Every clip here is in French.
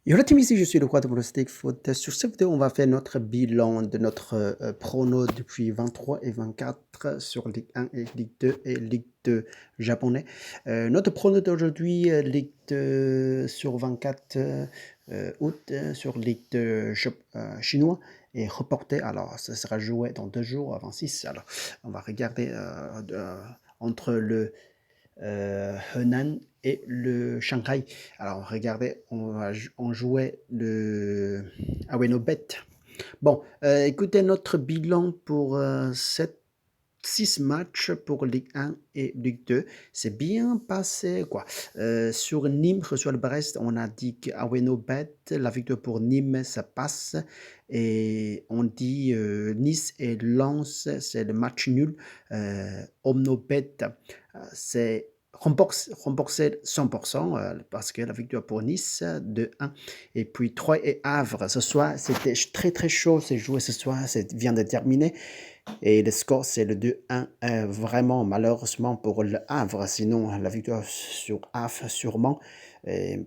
Yo la team, ici je suis le roi de Pronostic Foot. Sur cette vidéo, on va faire notre bilan de notre prono depuis 23 et 24 sur Ligue 1 et Ligue 2 et Ligue 2 japonais. Notre prono d'aujourd'hui, Ligue 2 sur 24 août, sur Ligue 2 chinois et reporté. Alors, ça sera joué dans 2 jours avant 6. Alors, on va regarder entre le Henan et le Shanghai. Alors, regardez, on jouait le Aweno Bet. Bon, écoutez notre bilan pour 6 matchs pour Ligue 1 et Ligue 2. C'est bien passé, quoi. Sur Nîmes, sur le Brest, on a dit qu'Aweno Bet, la victoire pour Nîmes, ça passe. Et on dit Nice et Lens, c'est le match nul. Omnobet, c'est remboursé 100% parce que la victoire pour Nice de 1. Et puis Troyes et Havre, ce soir, c'était très très chaud, c'est joué ce soir, c'est vient de terminer. Et le score, c'est le 2-1. Vraiment, malheureusement pour le Havre, sinon la victoire sur Havre, sûrement,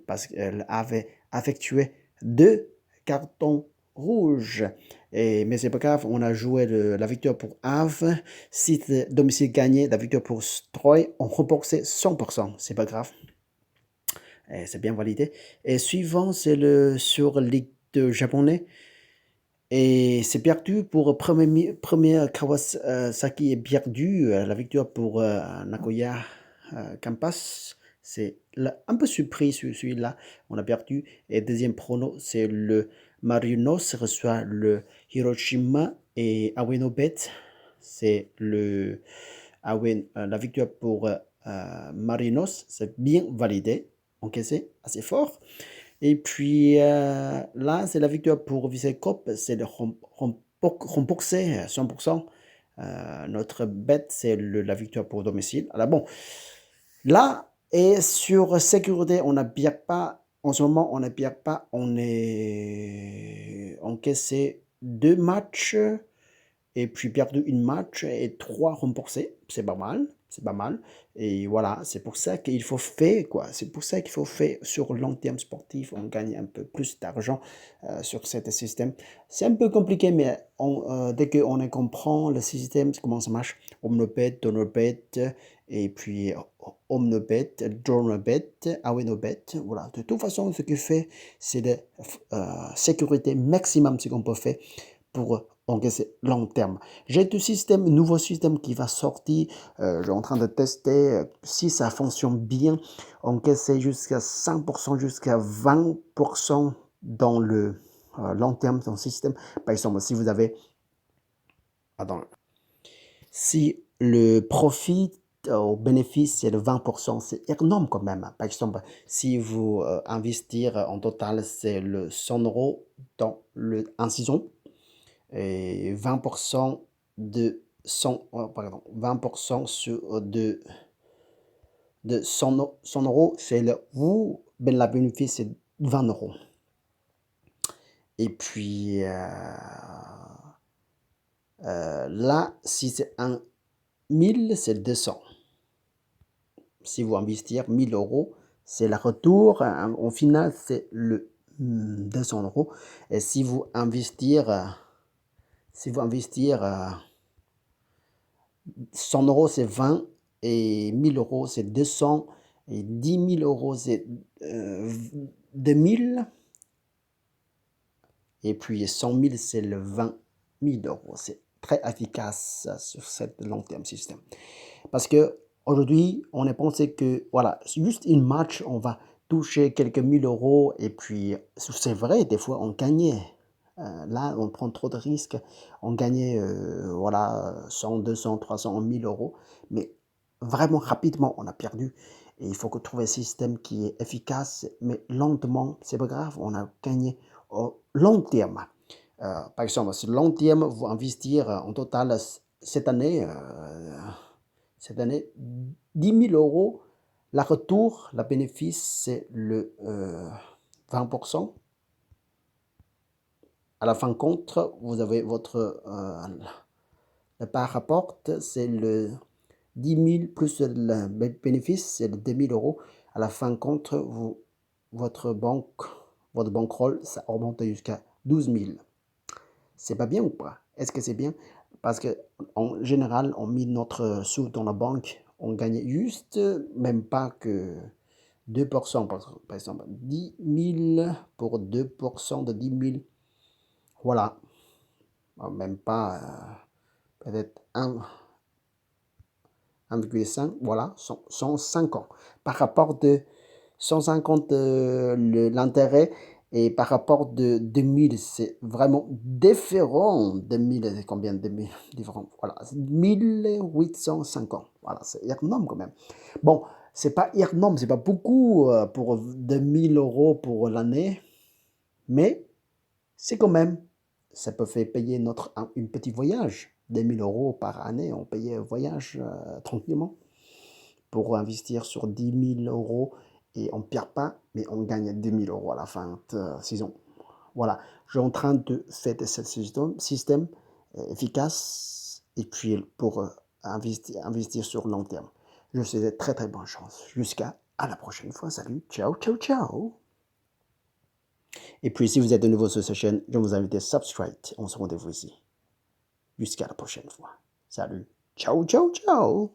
parce qu'elle avait effectué 2 cartons rouges. Mais c'est pas grave, on a joué la victoire pour Havre. Si le domicile gagné, la victoire pour Troyes, on remboursait 100%. C'est pas grave. C'est bien validé. Et suivant, c'est le sur Ligue 2 japonais. Et c'est perdu pour premier Kawasaki est perdu. La victoire pour Nagoya Campus. C'est un peu surpris celui-là. On a perdu. Et deuxième prono, c'est le Marinos reçoit le Hiroshima et Aweno Bet. C'est la victoire pour Marinos. C'est bien validé. Encaissé assez fort. Et puis là, c'est la victoire pour Vicecop, c'est le remboursé à 100%. Notre bête, c'est la victoire pour domicile. Alors bon, là, et sur sécurité, on n'a bien pas, en ce moment, on n'a bien pas, on est encaissé 2 matchs et puis perdu une match et 3 remboursés. C'est pas mal, c'est pas mal. Et voilà, c'est pour ça qu'il faut faire, quoi. C'est pour ça qu'il faut faire sur le long terme sportif. On gagne un peu plus d'argent sur ce système. C'est un peu compliqué, mais dès qu'on comprend le système, comment ça marche, Omnobet, Donobet, et puis Omnobet, Dronobet, Awenobet, voilà. De toute façon, ce qu'il fait, c'est de sécurité maximum, ce qu'on peut faire pour encaisser long terme. J'ai un nouveau système qui va sortir. Je suis en train de tester si ça fonctionne bien. Encaisser jusqu'à 5%, jusqu'à 20% dans le long terme dans le système. Par exemple, si vous avez... Pardon. Si le profit au bénéfice c'est de 20%, c'est énorme quand même. Par exemple, si vous investir en total, c'est le 100 euros dans un saison, et 20% de 100, pardon, 20% de 100 euros, c'est la bénéfice, c'est 20 euros. Et puis là, si c'est 1000, c'est 200. Si vous investir 1000 euros, c'est le retour. Au final, c'est le 200 euros. Et si vous investir 100 euros, c'est 20, et 1000 euros, c'est 200, et 10 000 euros, c'est 2000, et puis 100 000, c'est le 20 000 euros. C'est très efficace sur ce long terme système. Parce que aujourd'hui, on a pensé que, voilà, juste une match, on va toucher quelques mille euros, et puis c'est vrai, des fois, on gagnait. Là, on prend trop de risques. On gagnait voilà, 100, 200, 300, 1000 euros. Mais vraiment rapidement, on a perdu. Et il faut que trouver un système qui est efficace, mais lentement. C'est pas grave, on a gagné au long terme. Par exemple, sur long terme, vous investir en total cette année, 10 000 euros. La retour, la bénéfice, c'est le 20%. À la fin compte, vous avez votre le par rapport, c'est le 10 000 plus le bénéfice, c'est le 2 000 euros. À la fin compte, votre banque votre bankroll, ça augmente jusqu'à 12 000. C'est pas bien ou pas? Est-ce que c'est bien? Parce que en général, on met notre sous dans la banque, on gagne juste, même pas que 2%, par exemple, 10 000 pour 2% de 10 000. Voilà, même pas, peut-être 1,5, voilà, 150. Par rapport de 150 l'intérêt et par rapport de 2000, c'est vraiment différent. 2000, c'est combien de 2000 différent? Voilà, 1850. Voilà, c'est énorme quand même. Bon, c'est pas énorme, c'est pas beaucoup pour 2000 euros pour l'année, mais c'est quand même, ça peut faire payer une petit voyage. 2000 euros par année, on paye un voyage tranquillement pour investir sur 10 000 euros et on ne perd pas, mais on gagne 2 000 euros à la fin de la saison. Voilà, je suis en train de faire ce système efficace et puis pour investir sur long terme. Je vous souhaite très très bonne chance. Jusqu'à la prochaine fois. Salut, ciao, ciao, ciao. Et puis si vous êtes de nouveau sur cette chaîne, je vous invite à subscribe. On se retrouve ici. Jusqu'à la prochaine fois. Salut, ciao, ciao, ciao.